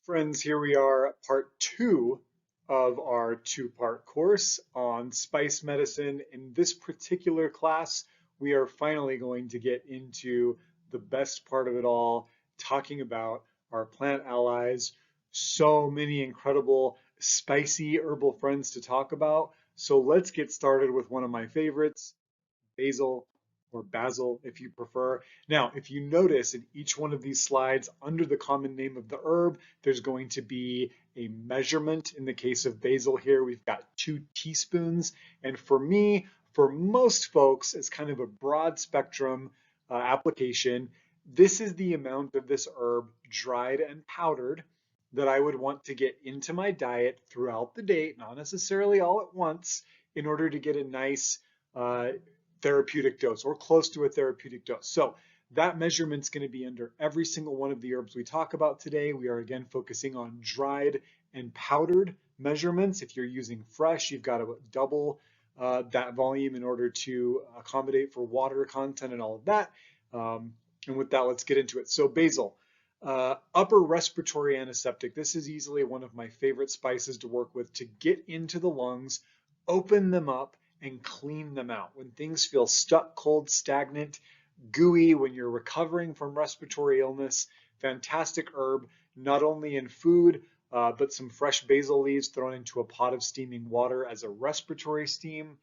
Friends, here we are, part two of our two-part course on spice medicine. In this particular class, we are finally going to get into the best part of it all, talking about our plant allies. So many incredible spicy herbal friends to talk about. So let's get started with one of my favorites, basil, or basil if you prefer. Now, if you notice in each one of these slides, under the common name of the herb, there's going to be a measurement. In the case of basil here, we've got 2 teaspoons. And for me, for most folks, it's kind of a broad spectrum application. This is the amount of this herb, dried and powdered, that I would want to get into my diet throughout the day, not necessarily all at once, in order to get a nice therapeutic dose or close to a therapeutic dose. So that measurement's going to be under every single one of the herbs we talk about today. We are again focusing on dried and powdered measurements. If you're using fresh, you've got to double that volume in order to accommodate for water content and all of that. And with that, let's get into it. So basil, upper respiratory antiseptic. This is easily one of my favorite spices to work with to get into the lungs, open them up, and clean them out. When things feel stuck, cold, stagnant, gooey, when you're recovering from respiratory illness, fantastic herb, not only in food, but some fresh basil leaves thrown into a pot of steaming water as a respiratory steam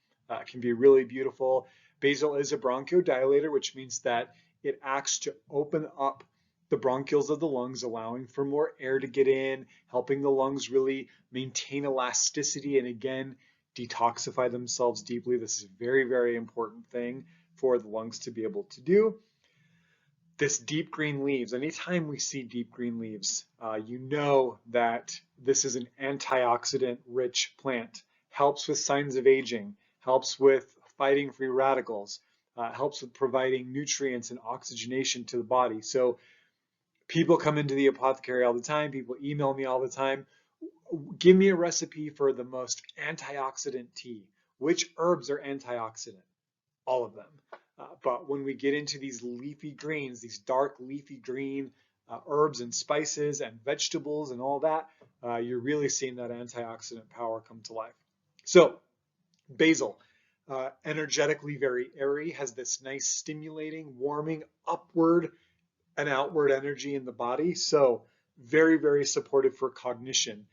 can be really beautiful. Basil is a bronchodilator, which means that it acts to open up the bronchioles of the lungs, allowing for more air to get in, helping the lungs really maintain elasticity and again, detoxify themselves deeply. This is a very, very important thing for the lungs to be able to do. This deep green leaves, anytime we see deep green leaves, you know that this is an antioxidant rich plant. Helps with signs of aging, helps with fighting free radicals, helps with providing nutrients and oxygenation to the body. So people come into the apothecary all the time, people email me all the time, give me a recipe for the most antioxidant tea. Which herbs are antioxidant? All of them. But when we get into these leafy greens, these dark leafy green herbs and spices and vegetables and all that, you're really seeing that antioxidant power come to life. So basil, energetically very airy, has this nice stimulating, warming upward and outward energy in the body. So very, very supportive for cognition,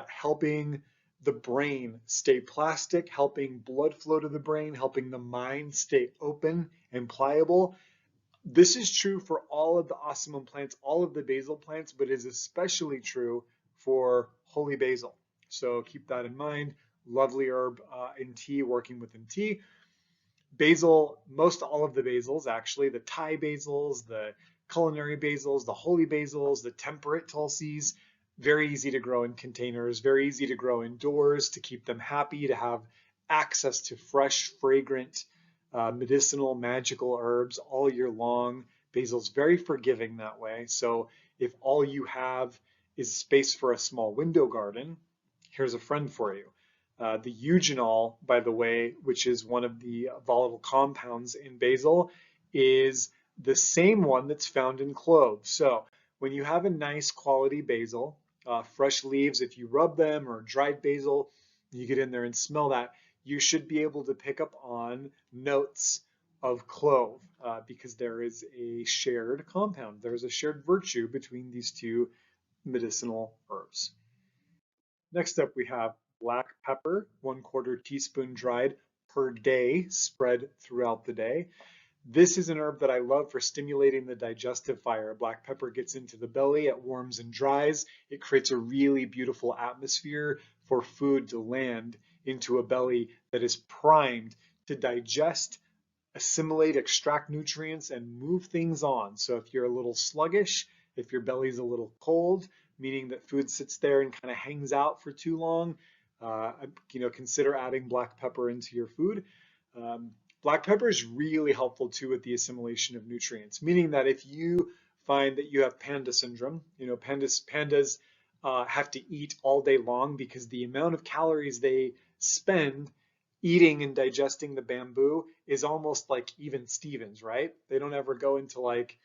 helping the brain stay plastic, helping blood flow to the brain, helping the mind stay open and pliable. This is true for all of the osmum plants, all of the basil plants, but is especially true for holy basil. So keep that in mind. Lovely herb in tea, working within tea. Basil, most all of the basils, actually, the Thai basils, the culinary basils, the holy basils, the temperate tulsis, very easy to grow in containers, very easy to grow indoors, to keep them happy, to have access to fresh, fragrant, medicinal, magical herbs all year long. Basil's very forgiving that way. So if all you have is space for a small window garden, here's a friend for you. The eugenol, by the way, which is one of the volatile compounds in basil, is the same one that's found in cloves. So when you have a nice quality basil, fresh leaves, if you rub them, or dried basil, you get in there and smell that, you should be able to pick up on notes of clove because there is a shared compound. There's a shared virtue between these two medicinal herbs. Next up, we have black pepper, 1/4 teaspoon dried per day, spread throughout the day. This is an herb that I love for stimulating the digestive fire. Black pepper gets into the belly, it warms and dries. It creates a really beautiful atmosphere for food to land into a belly that is primed to digest, assimilate, extract nutrients, and move things on. So if you're a little sluggish, if your belly's a little cold, meaning that food sits there and kind of hangs out for too long, consider adding black pepper into your food. Black pepper is really helpful too with the assimilation of nutrients, meaning that if you find that you have panda syndrome, pandas have to eat all day long because the amount of calories they spend eating and digesting the bamboo is almost like even Stevens, right? They don't ever go into like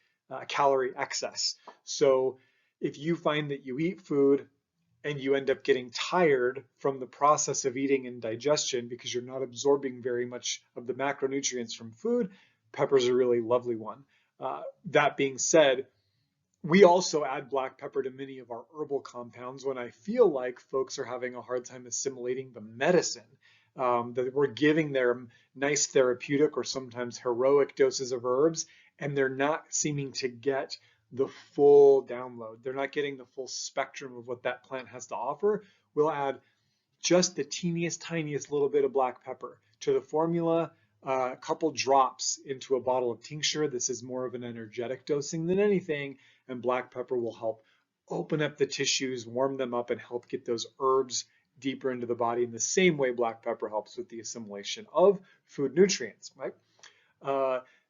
calorie excess. So if you find that you eat food and you end up getting tired from the process of eating and digestion because you're not absorbing very much of the macronutrients from food, pepper's a really lovely one. That being said, we also add black pepper to many of our herbal compounds when I feel like folks are having a hard time assimilating the medicine, that we're giving them nice therapeutic or sometimes heroic doses of herbs, and they're not seeming to get the full download. They're not getting the full spectrum of what that plant has to offer. We'll add just the teeniest, tiniest little bit of black pepper to the formula, a couple drops into a bottle of tincture. This is more of an energetic dosing than anything, and black pepper will help open up the tissues, warm them up, and help get those herbs deeper into the body in the same way black pepper helps with the assimilation of food nutrients, right?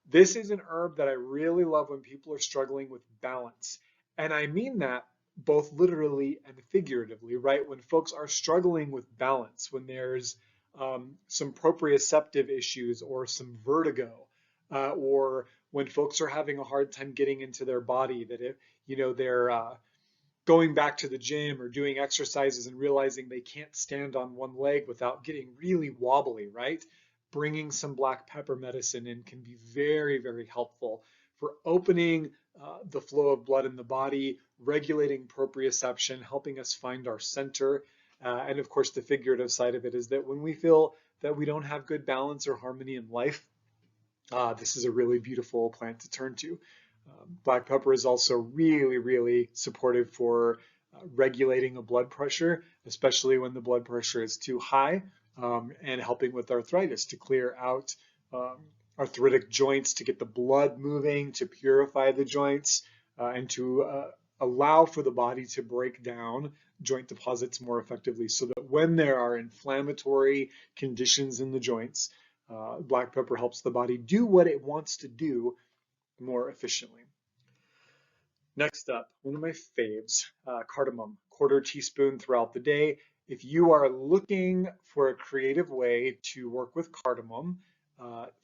This is an herb that I really love when people are struggling with balance. And I mean that both literally and figuratively, right? When folks are struggling with balance, when there's some proprioceptive issues or some vertigo, or when folks are having a hard time getting into their body, that if they're going back to the gym or doing exercises and realizing they can't stand on one leg without getting really wobbly, right? Bringing some black pepper medicine in can be very, very helpful for opening the flow of blood in the body, regulating proprioception, helping us find our center. And of course, the figurative side of it is that when we feel that we don't have good balance or harmony in life, this is a really beautiful plant to turn to. Black pepper is also really, really supportive for regulating a blood pressure, especially when the blood pressure is too high, and helping with arthritis to clear out arthritic joints, to get the blood moving, to purify the joints, and to allow for the body to break down joint deposits more effectively, so that when there are inflammatory conditions in the joints, black pepper helps the body do what it wants to do more efficiently. Next up, one of my faves, cardamom, quarter teaspoon throughout the day. If you are looking for a creative way to work with cardamom,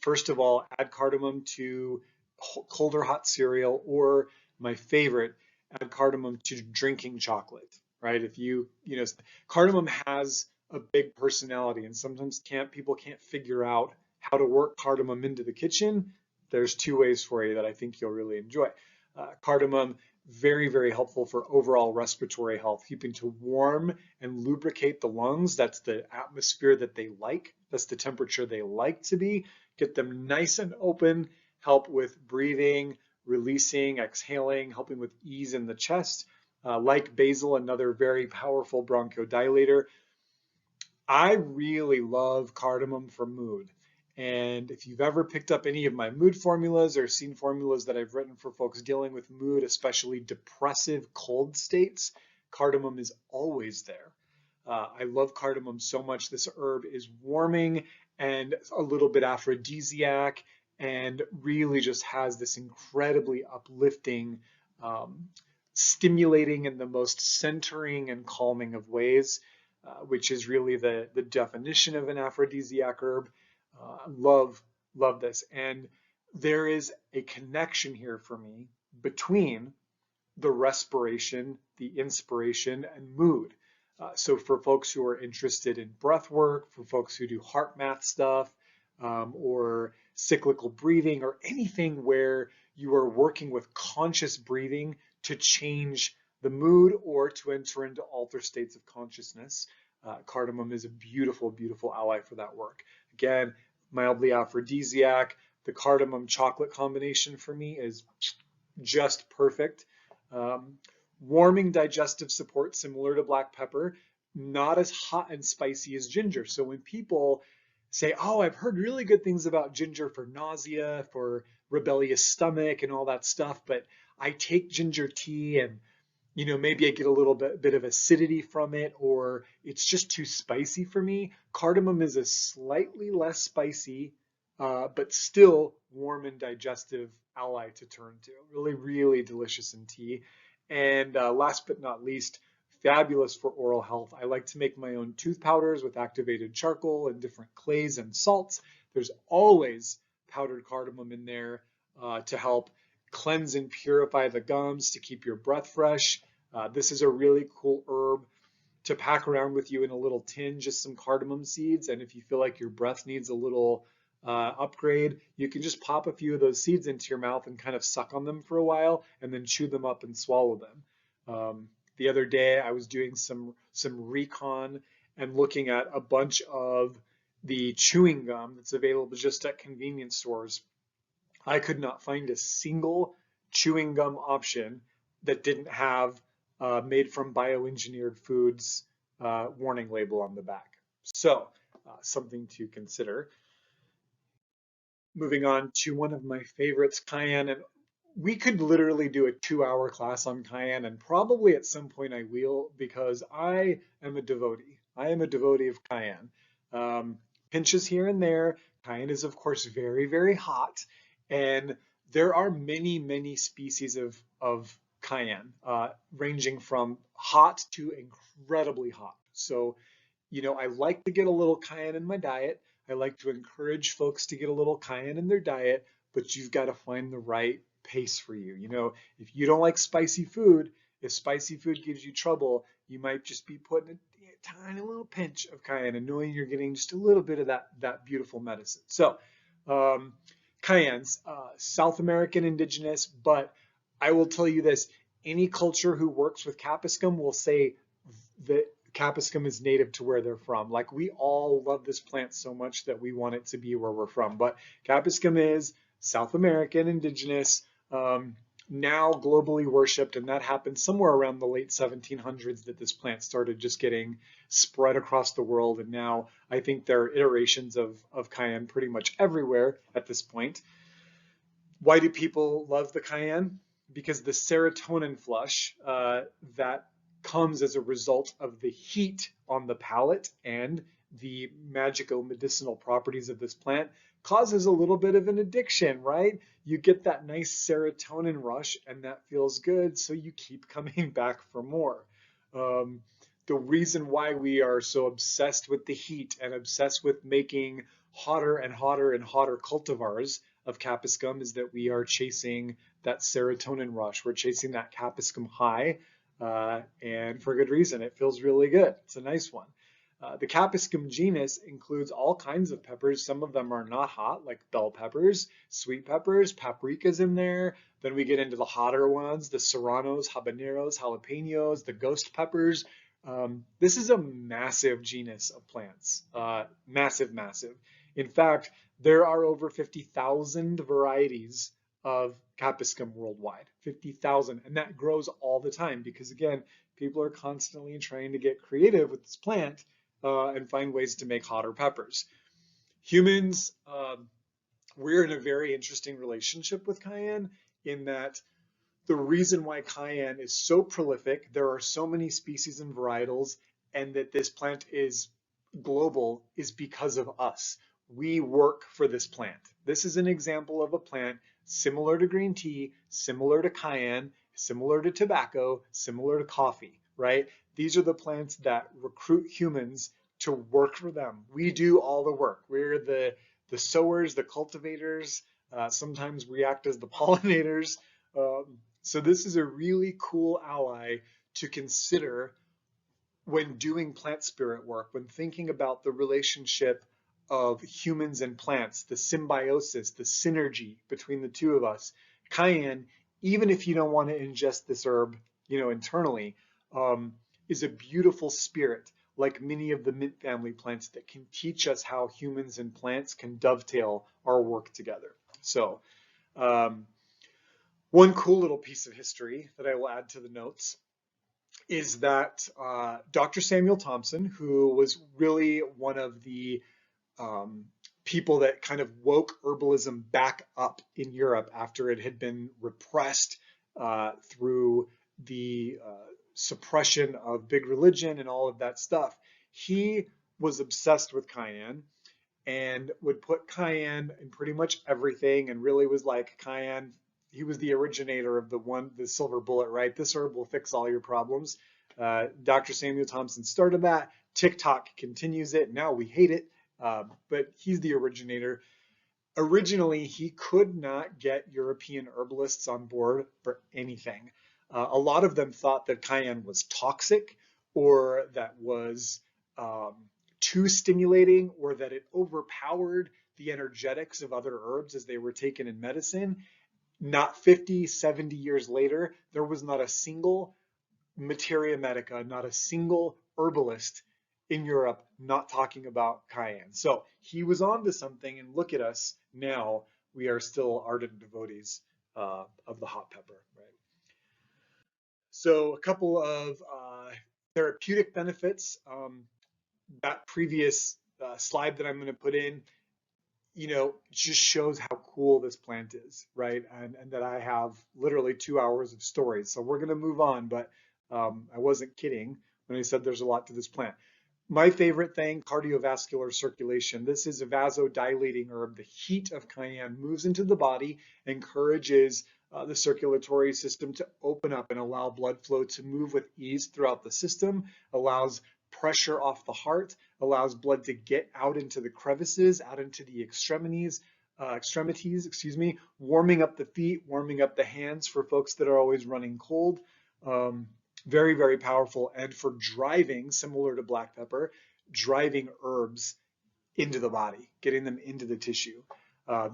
first of all, add cardamom to cold or hot cereal, or my favorite, add cardamom to drinking chocolate, right? If cardamom has a big personality, and sometimes people can't figure out how to work cardamom into the kitchen. There's two ways for you that I think you'll really enjoy. Cardamom, very, very helpful for overall respiratory health, keeping to warm and lubricate the lungs. That's the atmosphere that they like. That's the temperature they like to be. Get them nice and open, help with breathing, releasing, exhaling, helping with ease in the chest. Like basil, another very powerful bronchodilator. I really love cardamom for mood. And if you've ever picked up any of my mood formulas or seen formulas that I've written for folks dealing with mood, especially depressive cold states, cardamom is always there. I love cardamom so much. This herb is warming and a little bit aphrodisiac, and really just has this incredibly uplifting, stimulating in the most centering and calming of ways, which is really the definition of an aphrodisiac herb. Love this. And there is a connection here for me between the respiration, the inspiration, and mood. So for folks who are interested in breath work, for folks who do heart math stuff, or cyclical breathing, or anything where you are working with conscious breathing to change the mood or to enter into altered states of consciousness, cardamom is a beautiful, beautiful ally for that work. Again, mildly aphrodisiac. The cardamom chocolate combination for me is just perfect. Warming digestive support, similar to black pepper, not as hot and spicy as ginger. So when people say, oh, I've heard really good things about ginger for nausea, for rebellious stomach and all that stuff, but I take ginger tea and maybe I get a little bit of acidity from it, or it's just too spicy for me. Cardamom is a slightly less spicy, but still warm and digestive ally to turn to. Really, really delicious in tea. And last but not least, fabulous for oral health. I like to make my own tooth powders with activated charcoal and different clays and salts. There's always powdered cardamom in there to help cleanse and purify the gums, to keep your breath fresh. This is a really cool herb to pack around with you in a little tin, just some cardamom seeds. And if you feel like your breath needs a little upgrade, you can just pop a few of those seeds into your mouth and kind of suck on them for a while and then chew them up and swallow them. The other day, I was doing some recon and looking at a bunch of the chewing gum that's available just at convenience stores. I could not find a single chewing gum option that didn't have made from bioengineered foods warning label on the back. So something to consider. Moving on to one of my favorites, Cayenne. And we could literally do a 2-hour class on Cayenne, and probably at some point I will, because I am a devotee. I am a devotee of Cayenne. Pinches here and there. Cayenne is, of course, very, very hot. And there are many, many species of Cayenne, ranging from hot to incredibly hot. So, I like to get a little Cayenne in my diet. I like to encourage folks to get a little Cayenne in their diet, but you've got to find the right pace for you. If you don't like spicy food, if spicy food gives you trouble, you might just be putting a tiny little pinch of Cayenne and knowing you're getting just a little bit of that beautiful medicine. So, Cayenne's South American indigenous, but I will tell you this, any culture who works with capsicum will say that capsicum is native to where they're from. Like, we all love this plant so much that we want it to be where we're from. But capsicum is South American indigenous, now globally worshipped, and that happened somewhere around the late 1700s that this plant started just getting spread across the world. And now I think there are iterations of cayenne pretty much everywhere at this point. Why do people love the cayenne? Because the serotonin flush that comes as a result of the heat on the palate and the magical medicinal properties of this plant causes a little bit of an addiction, right? You get that nice serotonin rush and that feels good, so you keep coming back for more. The reason why we are so obsessed with the heat and obsessed with making hotter and hotter and hotter cultivars of capsicum is that we are chasing that serotonin rush. We're chasing that capsicum high, and for good reason. It feels really good. It's a nice one. The capsicum genus includes all kinds of peppers. Some of them are not hot, like bell peppers, sweet peppers, paprika's in there. Then we get into the hotter ones, the serranos, habaneros, jalapenos, the ghost peppers. This is a massive genus of plants. Massive, massive. In fact, there are over 50,000 varieties of capsicum worldwide, 50,000, and that grows all the time because, again, people are constantly trying to get creative with this plant and find ways to make hotter peppers. Humans, we're in a very interesting relationship with cayenne in that the reason why cayenne is so prolific, there are so many species and varietals, and that this plant is global is because of us. We work for this plant. This is an example of a plant similar to green tea, similar to cayenne, similar to tobacco, similar to coffee, right? These are the plants that recruit humans to work for them. We do all the work. We're the sowers, the cultivators, sometimes we act as the pollinators. So this is a really cool ally to consider when doing plant spirit work, when thinking about the relationship of humans and plants, the symbiosis, the synergy between the two of us. Cayenne, even if you don't want to ingest this herb, internally, is a beautiful spirit, like many of the mint family plants that can teach us how humans and plants can dovetail our work together. So, one cool little piece of history that I will add to the notes is that Dr. Samuel Thompson, who was really one of the people that kind of woke herbalism back up in Europe after it had been repressed through the suppression of big religion and all of that stuff. He was obsessed with cayenne and would put cayenne in pretty much everything and really was like, cayenne, he was the originator of the silver bullet, right? This herb will fix all your problems. Dr. Samuel Thompson started that. TikTok continues it. Now we hate it, but he's the originator. Originally, he could not get European herbalists on board for anything. A lot of them thought that cayenne was toxic or that was um, too stimulating or that it overpowered the energetics of other herbs as they were taken in medicine. Not 50, 70 years later, there was not a single materia medica, not a single herbalist in Europe not talking about cayenne. So he was onto something, and look at us now. We are still ardent devotees of the hot pepper, right? So a couple of therapeutic benefits. That previous slide that I'm going to put in, just shows how cool this plant is, right? And that I have literally 2 hours of stories. So we're going to move on, but I wasn't kidding when I said there's a lot to this plant. My favorite thing, cardiovascular circulation. This is a vasodilating herb. The heat of cayenne moves into the body, encourages the circulatory system to open up and allow blood flow to move with ease throughout the system, allows pressure off the heart, allows blood to get out into the crevices, out into the extremities, warming up the feet, warming up the hands for folks that are always running cold. Very, very powerful. And for driving, similar to black pepper, driving herbs into the body, getting them into the tissue.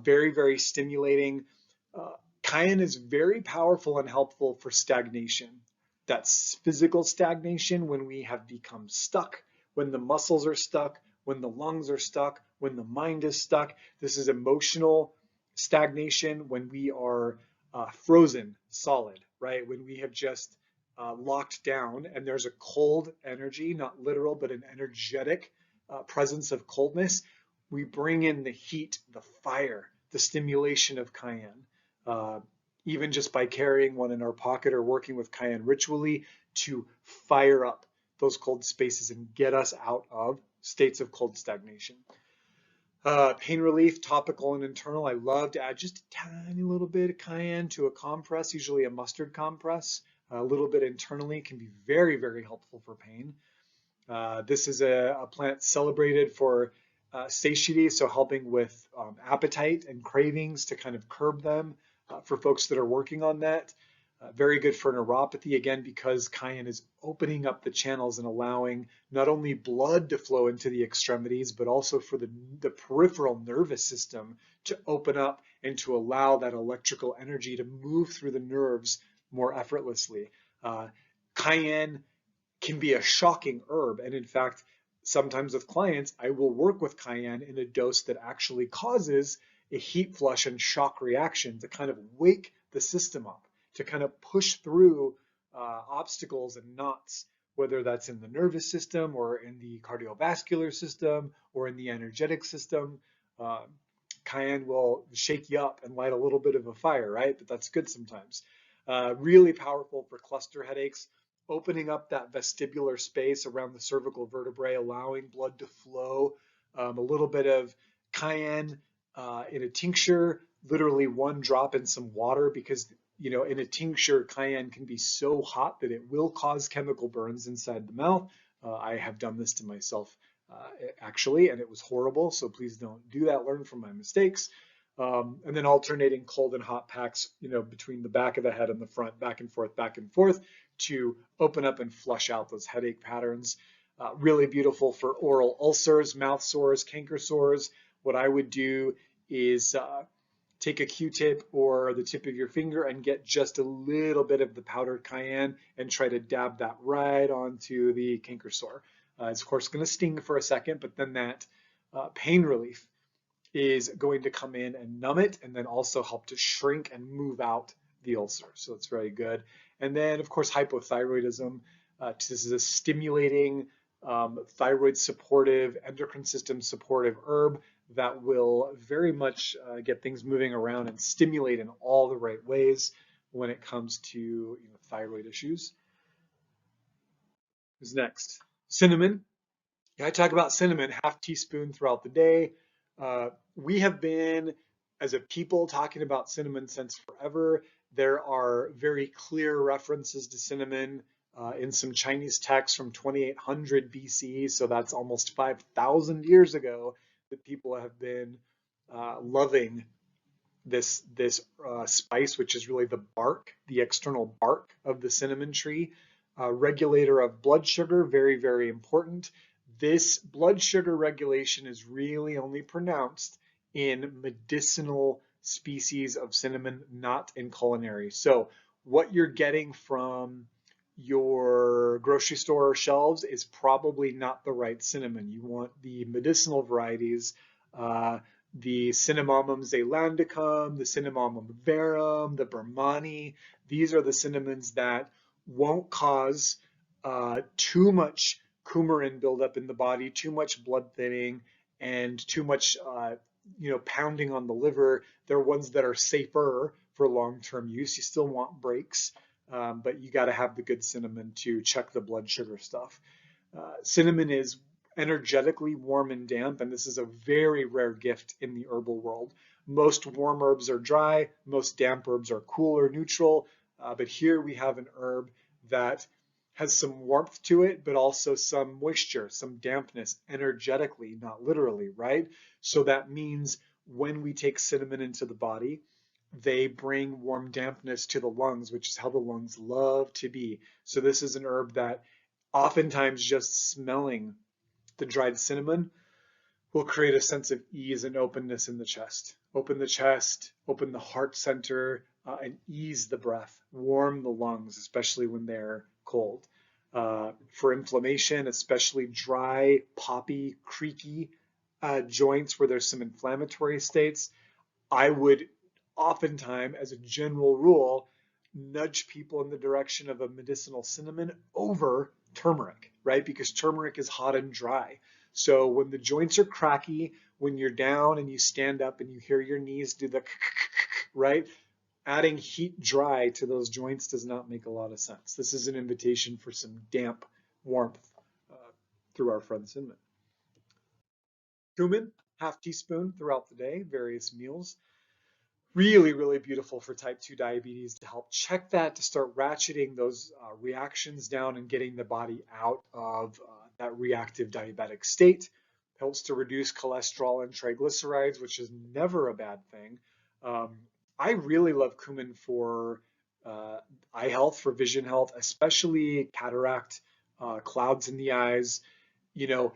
Very, very stimulating. Cayenne is very powerful and helpful for stagnation. That's physical stagnation when we have become stuck, when the muscles are stuck, when the lungs are stuck, when the mind is stuck. This is emotional stagnation when we are frozen solid, right? When we have just locked down and there's a cold energy, not literal, but an energetic presence of coldness. We bring in the heat, the fire, the stimulation of cayenne. Even just by carrying one in our pocket or working with cayenne ritually to fire up those cold spaces and get us out of states of cold stagnation. Pain relief, topical and internal. I love to add just a tiny little bit of cayenne to a compress, usually a mustard compress. A little bit internally can be very, very helpful for pain. This is a plant celebrated for satiety, so helping with appetite and cravings to kind of curb them for folks that are working on that. Very good for neuropathy, again, because cayenne is opening up the channels and allowing not only blood to flow into the extremities, but also for the peripheral nervous system to open up and to allow that electrical energy to move through the nerves more effortlessly. Cayenne can be a shocking herb. And in fact, sometimes with clients, I will work with cayenne in a dose that actually causes a heat flush and shock reaction to kind of wake the system up, to kind of push through obstacles and knots, whether that's in the nervous system or in the cardiovascular system or in the energetic system. Cayenne will shake you up and light a little bit of a fire, right? But that's good sometimes. Really powerful for cluster headaches, opening up that vestibular space around the cervical vertebrae, allowing blood to flow. A little bit of cayenne in a tincture, literally 1 drop in some water, because in a tincture, cayenne can be so hot that it will cause chemical burns inside the mouth. I have done this to myself actually, and it was horrible. So please don't do that. Learn from my mistakes. And then alternating cold and hot packs, between the back of the head and the front, back and forth, to open up and flush out those headache patterns. Really beautiful for oral ulcers, mouth sores, canker sores. What I would do is take a Q-tip or the tip of your finger and get just a little bit of the powdered cayenne and try to dab that right onto the canker sore. It's of course going to sting for a second, but then that pain relief is going to come in and numb it, and then also help to shrink and move out the ulcer. So it's very good. And then, of course, hypothyroidism. This is a stimulating, thyroid supportive, endocrine system supportive herb that will very much get things moving around and stimulate in all the right ways when it comes to thyroid issues. Who's next? Cinnamon. I talk about cinnamon, half teaspoon throughout the day. We have been, as a people, talking about cinnamon since forever. There are very clear references to cinnamon in some Chinese texts from 2800 BC, so that's almost 5,000 years ago that people have been loving this spice, which is really the bark, the external bark of the cinnamon tree. Regulator of blood sugar, very, very important. This blood sugar regulation is really only pronounced in medicinal species of cinnamon, not in culinary. So what you're getting from your grocery store shelves is probably not the right cinnamon. You want the medicinal varieties, the Cinnamomum zealandicum, the Cinnamomum verum, the Birmani. These are the cinnamons that won't cause too much coumarin buildup in the body, too much blood thinning, and too much pounding on the liver. They're ones that are safer for long-term use. You still want breaks, but you got to have the good cinnamon to check the blood sugar stuff. Cinnamon is energetically warm and damp, and this is a very rare gift in the herbal world. Most warm herbs are dry, most damp herbs are cool or neutral, but here we have an herb that has some warmth to it, but also some moisture, some dampness energetically, not literally, right? So that means when we take cinnamon into the body, they bring warm dampness to the lungs, which is how the lungs love to be. So this is an herb that oftentimes just smelling the dried cinnamon will create a sense of ease and openness in the chest. Open the chest, open the heart center, and ease the breath. Warm the lungs, especially when they're cold. For inflammation, especially dry, poppy, creaky joints where there's some inflammatory states, I would oftentimes, as a general rule, nudge people in the direction of a medicinal cinnamon over turmeric, right? Because turmeric is hot and dry. So when the joints are cracky, when you're down and you stand up and you hear your knees do the right, adding heat dry to those joints does not make a lot of sense. This is an invitation for some damp warmth through our friend cinnamon. Cumin, half teaspoon throughout the day, various meals. Really, really beautiful for type 2 diabetes to help check that, to start ratcheting those reactions down and getting the body out of that reactive diabetic state. Helps to reduce cholesterol and triglycerides, which is never a bad thing. I really love cumin for eye health, for vision health, especially cataract, clouds in the eyes. You know,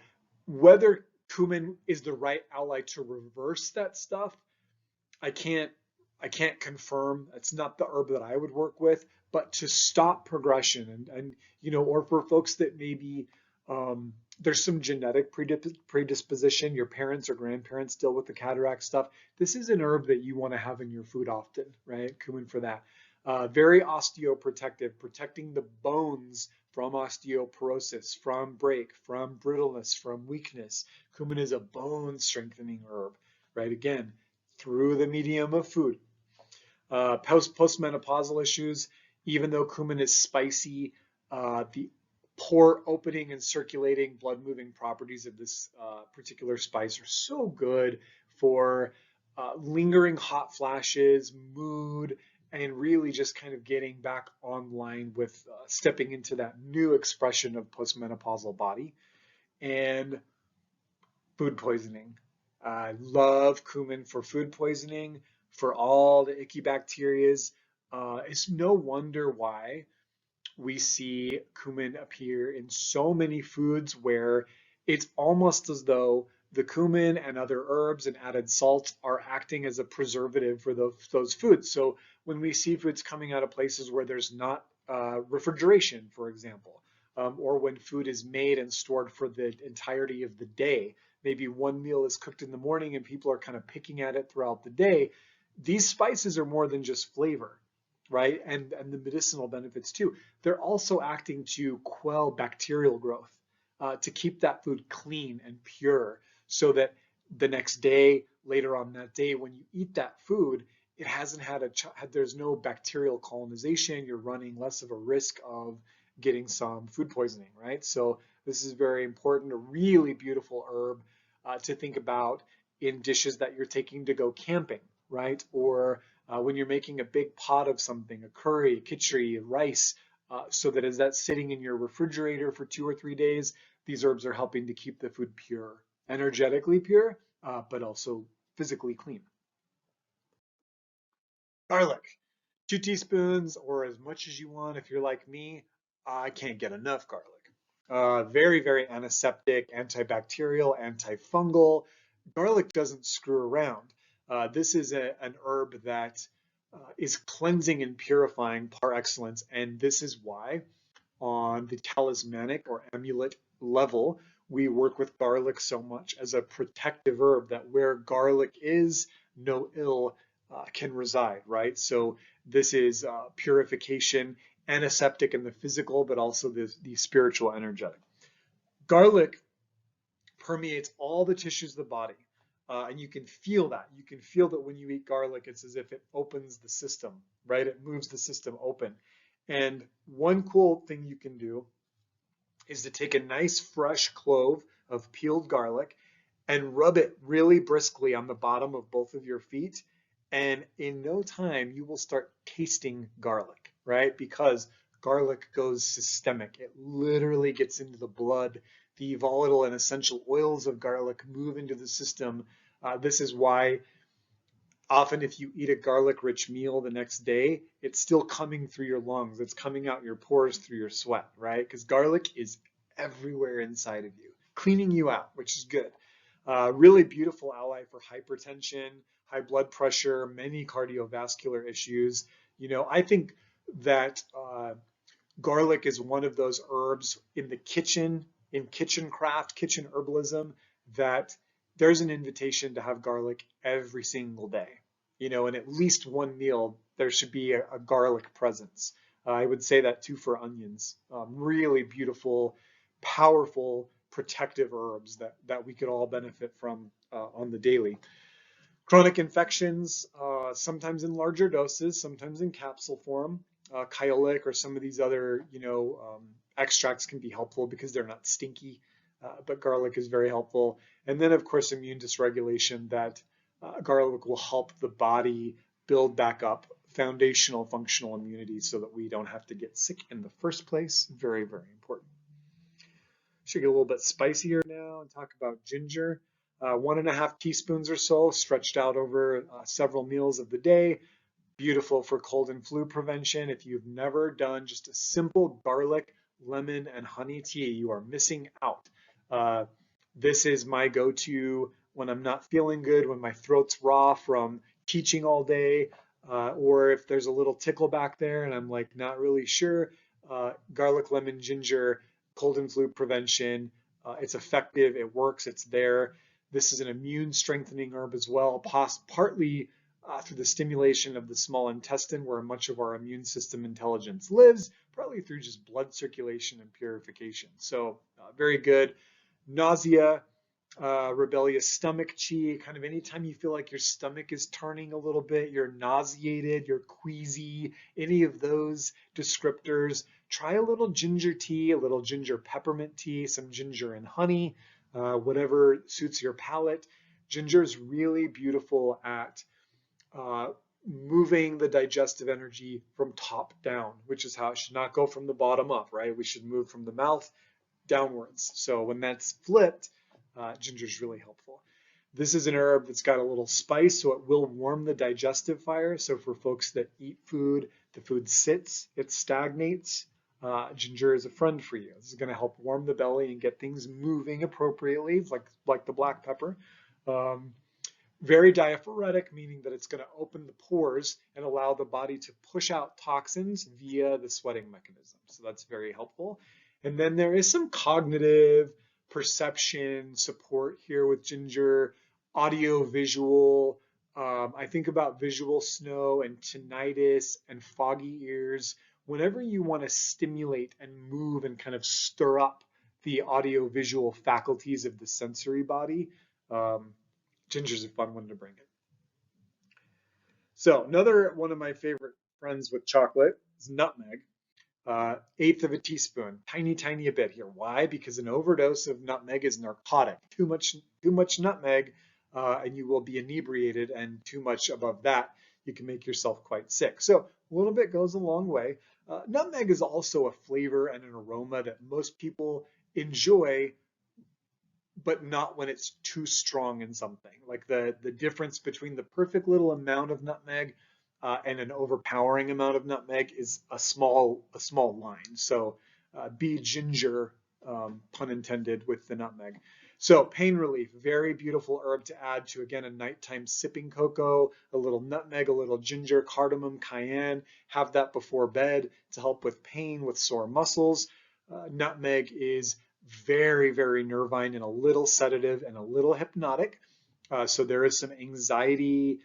whether cumin is the right ally to reverse that stuff, I can't confirm. It's not the herb that I would work with, but to stop progression and or for folks that maybe there's some genetic predisposition, your parents or grandparents deal with the cataract stuff. This is an herb that you want to have in your food often, right? Cumin for that. Very osteoprotective, protecting the bones from osteoporosis, from break, from brittleness, from weakness. Cumin is a bone strengthening herb, right? Again, through the medium of food. Postmenopausal issues, even though cumin is spicy, the pore opening and circulating blood moving properties of this particular spice are so good for lingering hot flashes, mood, and really just kind of getting back online with stepping into that new expression of postmenopausal body. And food poisoning. I love cumin for food poisoning, for all the icky bacterias. It's no wonder why we see cumin appear in so many foods where it's almost as though the cumin and other herbs and added salt are acting as a preservative for those foods. So when we see foods coming out of places where there's not refrigeration, for example, or when food is made and stored for the entirety of the day, maybe one meal is cooked in the morning and people are kind of picking at it throughout the day, these spices are more than just flavor, right? And the medicinal benefits too. They're also acting to quell bacterial growth, to keep that food clean and pure so that the next day, later on that day, when you eat that food, it hasn't there's no bacterial colonization. You're running less of a risk of getting some food poisoning, right? So this is very important, a really beautiful herb to think about in dishes that you're taking to go camping, right? Or when you're making a big pot of something, a curry, kitchari, rice, so that as that's sitting in your refrigerator for 2 or 3 days, these herbs are helping to keep the food pure, energetically pure, but also physically clean. Garlic, 2 teaspoons or as much as you want. If you're like me, I can't get enough garlic. Very, very antiseptic, antibacterial, antifungal. Garlic doesn't screw around. This is an herb that is cleansing and purifying par excellence, and this is why on the talismanic or amulet level, we work with garlic so much as a protective herb that where garlic is, no ill can reside, right? So this is purification, antiseptic in the physical, but also the spiritual energetic. Garlic permeates all the tissues of the body. And you can feel that. You can feel that when you eat garlic, it's as if it opens the system, right? It moves the system open. And one cool thing you can do is to take a nice fresh clove of peeled garlic and rub it really briskly on the bottom of both of your feet. And in no time, you will start tasting garlic, right? Because garlic goes systemic. It literally gets into the blood. The volatile and essential oils of garlic move into the system. This is why often if you eat a garlic rich meal the next day, it's still coming through your lungs. It's coming out your pores through your sweat, right? Because garlic is everywhere inside of you, cleaning you out, which is good. Really beautiful ally for hypertension, high blood pressure, many cardiovascular issues. I think that garlic is one of those herbs in the kitchen, in kitchen craft, kitchen herbalism, that there's an invitation to have garlic every single day. And at least one meal, there should be a garlic presence. I would say that too for onions. Really beautiful, powerful, protective herbs that we could all benefit from on the daily. Chronic infections, sometimes in larger doses, sometimes in capsule form. Kyolic or some of these other, extracts can be helpful because they're not stinky, but garlic is very helpful. And then, of course, immune dysregulation that garlic will help the body build back up foundational functional immunity so that we don't have to get sick in the first place. Very, very important. Should get a little bit spicier now and talk about ginger. 1.5 teaspoons or so stretched out over several meals of the day. Beautiful for cold and flu prevention. If you've never done just a simple garlic, lemon, and honey tea, you are missing out. This is my go-to when I'm not feeling good, when my throat's raw from teaching all day, or if there's a little tickle back there and I'm like not really sure. Garlic, lemon, ginger, cold and flu prevention. It's effective, it works, it's there. This is an immune strengthening herb as well, partly through the stimulation of the small intestine where much of our immune system intelligence lives, partly through just blood circulation and purification. So very good. Nausea, rebellious stomach chi, kind of anytime you feel like your stomach is turning a little bit, you're nauseated, you're queasy, any of those descriptors, try a little ginger tea, a little ginger peppermint tea, some ginger and honey, whatever suits your palate. Ginger is really beautiful at moving the digestive energy from top down, which is how it should not go from the bottom up, right? We should move from the mouth downwards. So when that's flipped, ginger is really helpful. This is an herb that's got a little spice, so it will warm the digestive fire. So for folks that eat food, the food sits, it stagnates. Ginger is a friend for you. This is going to help warm the belly and get things moving appropriately, like the black pepper. Very diaphoretic, meaning that it's going to open the pores and allow the body to push out toxins via the sweating mechanism. So that's very helpful. And then there is some cognitive perception support here with ginger, audio, visual. I think about visual snow and tinnitus and foggy ears. Whenever you want to stimulate and move and kind of stir up the audio visual faculties of the sensory body, ginger's a fun one to bring in. So another one of my favorite friends with chocolate is nutmeg. 1/8 of a teaspoon, tiny, tiny a bit here. Why? Because an overdose of nutmeg is narcotic. Too much nutmeg, and you will be inebriated, and too much above that, you can make yourself quite sick. So a little bit goes a long way. Nutmeg is also a flavor and an aroma that most people enjoy, but not when it's too strong in something. Like the difference between the perfect little amount of nutmeg and an overpowering amount of nutmeg is a small line. So be ginger, pun intended, with the nutmeg. So pain relief, very beautiful herb to add to, again, a nighttime sipping cocoa, a little nutmeg, a little ginger, cardamom, cayenne. Have that before bed to help with pain, with sore muscles. Nutmeg is very, very nervine and a little sedative and a little hypnotic. So there is some anxiety,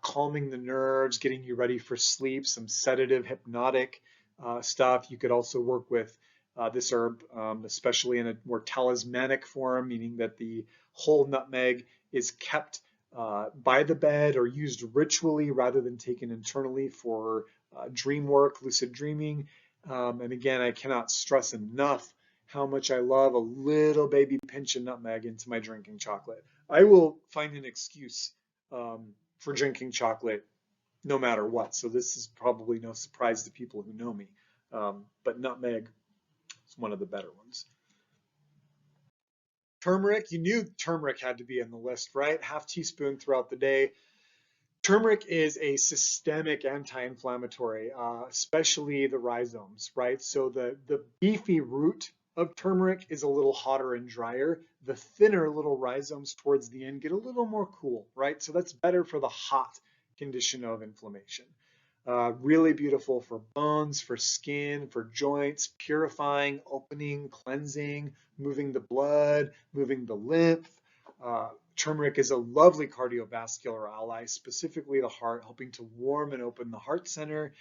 calming the nerves, getting you ready for sleep, some sedative, hypnotic stuff. You could also work with this herb, especially in a more talismanic form, meaning that the whole nutmeg is kept by the bed or used ritually rather than taken internally for dream work, lucid dreaming. And again, I cannot stress enough how much I love a little baby pinch of nutmeg into my drinking chocolate. I will find an excuse for drinking chocolate no matter what. So this is probably no surprise to people who know me. But nutmeg is one of the better ones. Turmeric, you knew turmeric had to be on the list, right? Half teaspoon throughout the day. Turmeric is a systemic anti-inflammatory, especially the rhizomes, right? So the beefy root of turmeric is a little hotter and drier. The thinner little rhizomes towards the end get a little more cool, right? So that's better for the hot condition of inflammation. Really beautiful for bones, for skin, for joints, purifying, opening, cleansing, moving the blood, moving the lymph. Turmeric is a lovely cardiovascular ally, specifically the heart, helping to warm and open the heart center.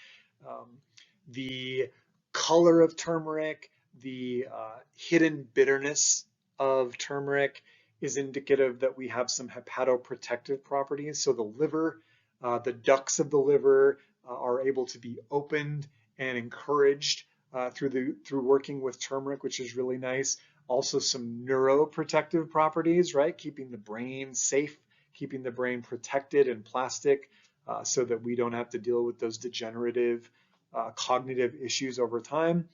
The color of turmeric, the hidden bitterness of turmeric is indicative that we have some hepatoprotective properties. So the liver, the ducts of the liver are able to be opened and encouraged through working with turmeric, which is really nice. Also some neuroprotective properties, right? Keeping the brain safe, keeping the brain protected and plastic so that we don't have to deal with those degenerative cognitive issues over time.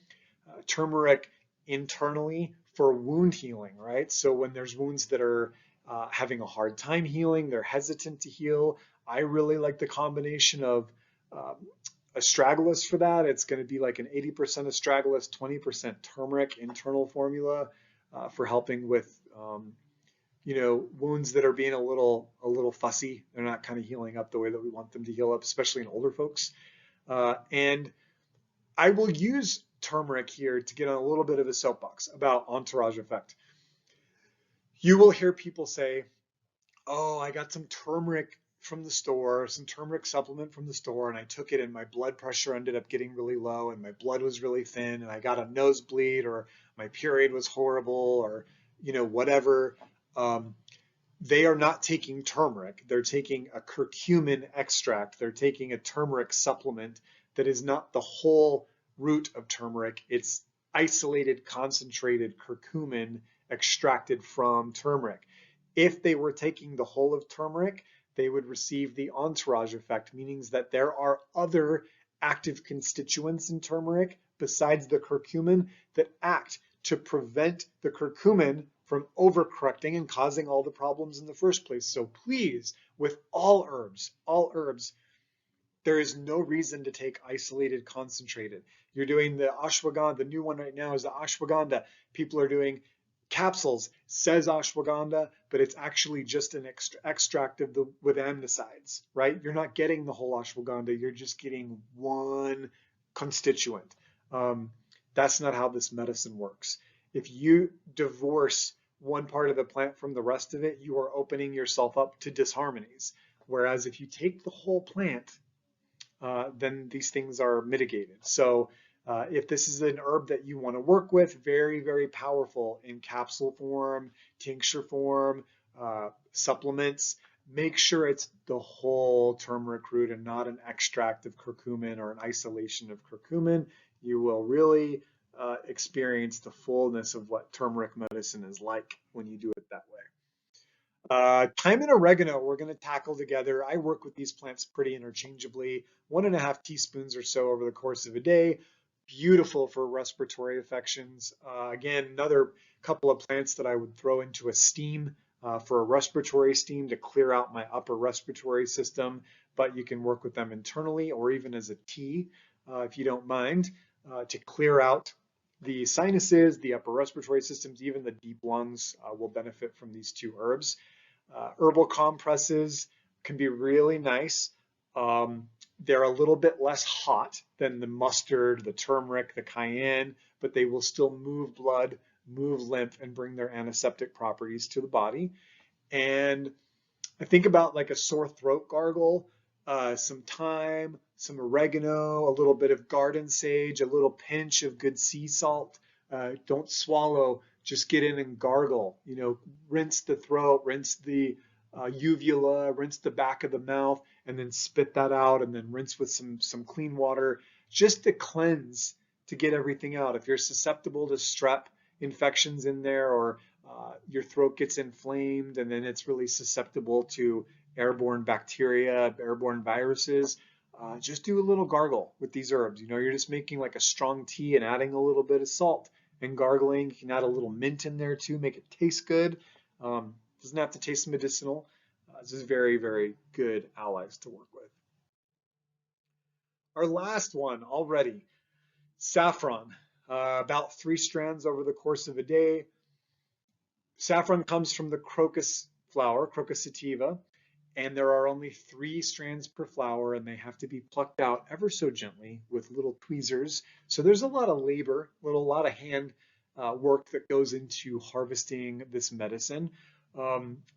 Turmeric internally for wound healing, right? So when there's wounds that are having a hard time healing, they're hesitant to heal. I really like the combination of astragalus for that. It's going to be like an 80% astragalus, 20% turmeric internal formula for helping with wounds that are being a little fussy. They're not kind of healing up the way that we want them to heal up, especially in older folks. And I will use turmeric here to get on a little bit of a soapbox about entourage effect. You will hear people say, oh, I got some turmeric from the store, some turmeric supplement from the store, and I took it and my blood pressure ended up getting really low and my blood was really thin and I got a nosebleed or my period was horrible or, whatever. They are not taking turmeric. They're taking a curcumin extract. They're taking a turmeric supplement that is not the whole root of turmeric. It's isolated, concentrated curcumin extracted from turmeric. If they were taking the whole of turmeric, they would receive the entourage effect, meaning that there are other active constituents in turmeric besides the curcumin that act to prevent the curcumin from overcorrecting and causing all the problems in the first place. So please, with all herbs, there is no reason to take isolated concentrated. You're doing the ashwagandha, the new one right now is the ashwagandha. People are doing capsules, says ashwagandha, but it's actually just an extract of with amnesides, right? You're not getting the whole ashwagandha, you're just getting one constituent. That's not how this medicine works. If you divorce one part of the plant from the rest of it, you are opening yourself up to disharmonies. Whereas if you take the whole plant, then these things are mitigated. So if this is an herb that you want to work with, very, very powerful in capsule form, tincture form, supplements, make sure it's the whole turmeric root and not an extract of curcumin or an isolation of curcumin. You will really experience the fullness of what turmeric medicine is like when you do it that way. Thyme and oregano we're going to tackle together. I work with these plants pretty interchangeably, 1.5 teaspoons or so over the course of a day. Beautiful for respiratory infections. Again, another couple of plants that I would throw into a steam for a respiratory steam to clear out my upper respiratory system, but you can work with them internally or even as a tea if you don't mind to clear out the sinuses, the upper respiratory systems, even the deep lungs will benefit from these two herbs. Herbal compresses can be really nice. They're a little bit less hot than the mustard, the turmeric, the cayenne, but they will still move blood, move lymph, and bring their antiseptic properties to the body. And I think about like a sore throat gargle, some thyme, some oregano, a little bit of garden sage, a little pinch of good sea salt. Don't swallow, just get in and gargle. You know, rinse the throat, rinse the uvula, rinse the back of the mouth, and then spit that out, and then rinse with some clean water, just to cleanse, to get everything out. If you're susceptible to strep infections in there, or your throat gets inflamed and then it's really susceptible to airborne bacteria, airborne viruses, just do a little gargle with these herbs. You know, you're just making like a strong tea and adding a little bit of salt and gargling. You can add a little mint in there too, make it taste good. Doesn't have to taste medicinal. This is very, very good allies to work with. Our last one already, saffron. About 3 strands over the course of a day. Saffron comes from the crocus flower, Crocus sativa, and there are only 3 strands per flower, and they have to be plucked out ever so gently with little tweezers. So there's a lot of labor, a lot of hand work that goes into harvesting this medicine.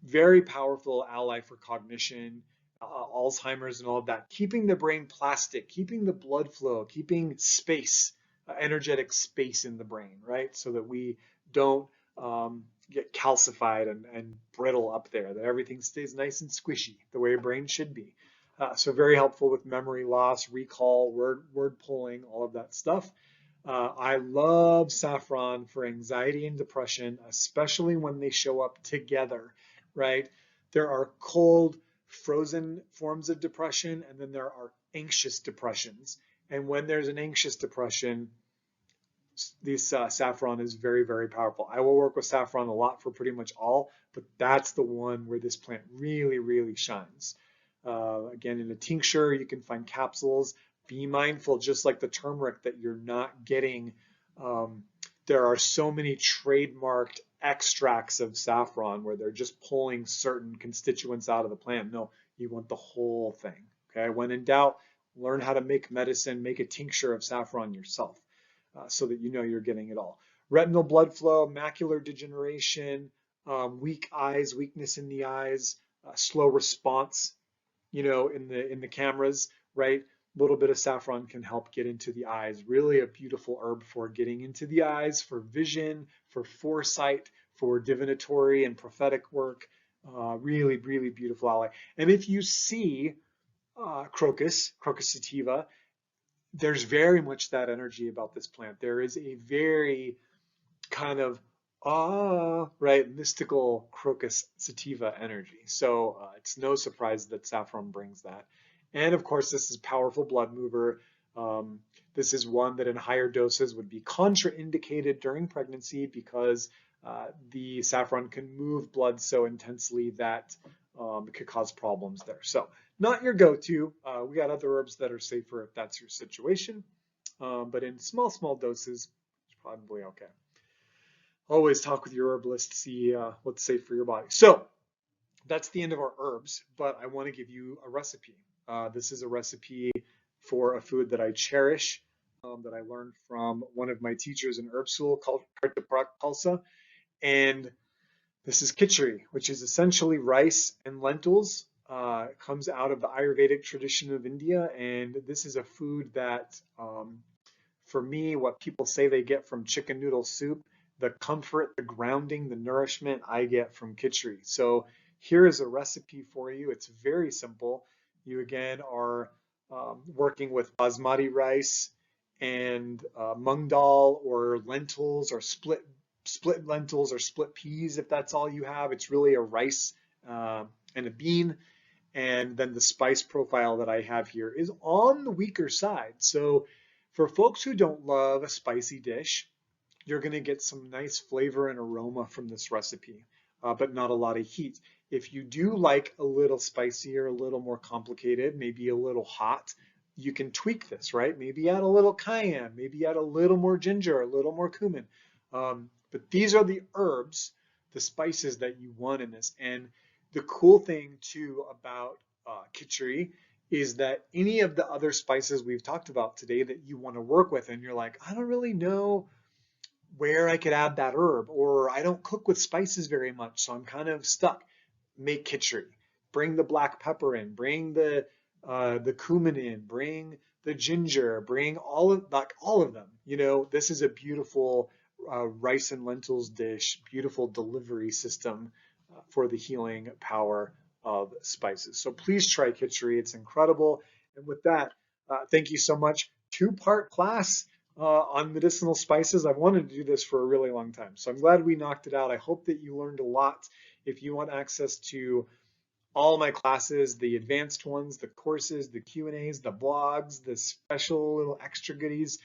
Very powerful ally for cognition, Alzheimer's and all of that. Keeping the brain plastic, keeping the blood flow, keeping space, energetic space in the brain, right? So that we don't get calcified and brittle up there, that everything stays nice and squishy the way a brain should be. So very helpful with memory loss, recall, word pulling, all of that stuff. I love saffron for anxiety and depression, especially when they show up together, right? There are cold, frozen forms of depression, and then there are anxious depressions. And when there's an anxious depression, this saffron is very, very powerful. I will work with saffron a lot for pretty much all, but that's the one where this plant really, really shines. Again, in a tincture, you can find capsules. Be mindful, just like the turmeric, that you're not getting, there are so many trademarked extracts of saffron where they're just pulling certain constituents out of the plant. No, you want the whole thing, okay? When in doubt, learn how to make medicine, make a tincture of saffron yourself. So that you know you're getting it all. Retinal blood flow, macular degeneration, weak eyes, weakness in the eyes, slow response, you know, in the cameras, right? A little bit of saffron can help get into the eyes. Really a beautiful herb for getting into the eyes, for vision, for foresight, for divinatory and prophetic work. Really, really beautiful ally. And if you see Crocus sativa, there's very much that energy about this plant. There is a very kind of right, mystical Crocus sativa energy. So it's no surprise that saffron brings that. And of course, this is a powerful blood mover. This is one that in higher doses would be contraindicated during pregnancy because the saffron can move blood so intensely that it could cause problems there. So not your go-to. We got other herbs that are safer if that's your situation. But in small doses, it's probably okay. Always talk with your herbalist to see what's safe for your body. So that's the end of our herbs, but I want to give you a recipe. This is a recipe for a food that I cherish, that I learned from one of my teachers in herb school called Kalsa. And this is kitchari, which is essentially rice and lentils. It comes out of the Ayurvedic tradition of India, and this is a food that, for me, what people say they get from chicken noodle soup, the comfort, the grounding, the nourishment I get from kitchari. So here is a recipe for you. It's very simple. You again are working with basmati rice and mung dal or lentils or split lentils or split peas if that's all you have. It's really a rice and a bean. And then the spice profile that I have here is on the weaker side. So for folks who don't love a spicy dish, you're going to get some nice flavor and aroma from this recipe. but not a lot of heat. If you do like a little spicier, a little more complicated, maybe a little hot, you can tweak this, right? Maybe add a little cayenne, maybe add a little more ginger, a little more cumin. But these are the herbs, the spices that you want in this. And the cool thing too about kitchari is that any of the other spices we've talked about today that you want to work with, and you're like, I don't really know where I could add that herb, or I don't cook with spices very much, so I'm kind of stuck. Make kitchari. Bring the black pepper in. Bring the cumin in. Bring the ginger. Bring all of them. You know, this is a beautiful rice and lentils dish. Beautiful delivery system for the healing power of spices. So please try kitchari. It's incredible. And with that, thank you so much. Two-part class on medicinal spices. I've wanted to do this for a really long time, so I'm glad we knocked it out. I hope that you learned a lot. If you want access to all my classes, the advanced ones, the courses, the Q&As, the blogs, the special little extra goodies,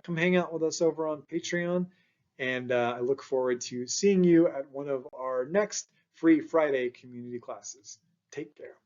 come hang out with us over on Patreon. And I look forward to seeing you at one of our next Free Friday community classes. Take care.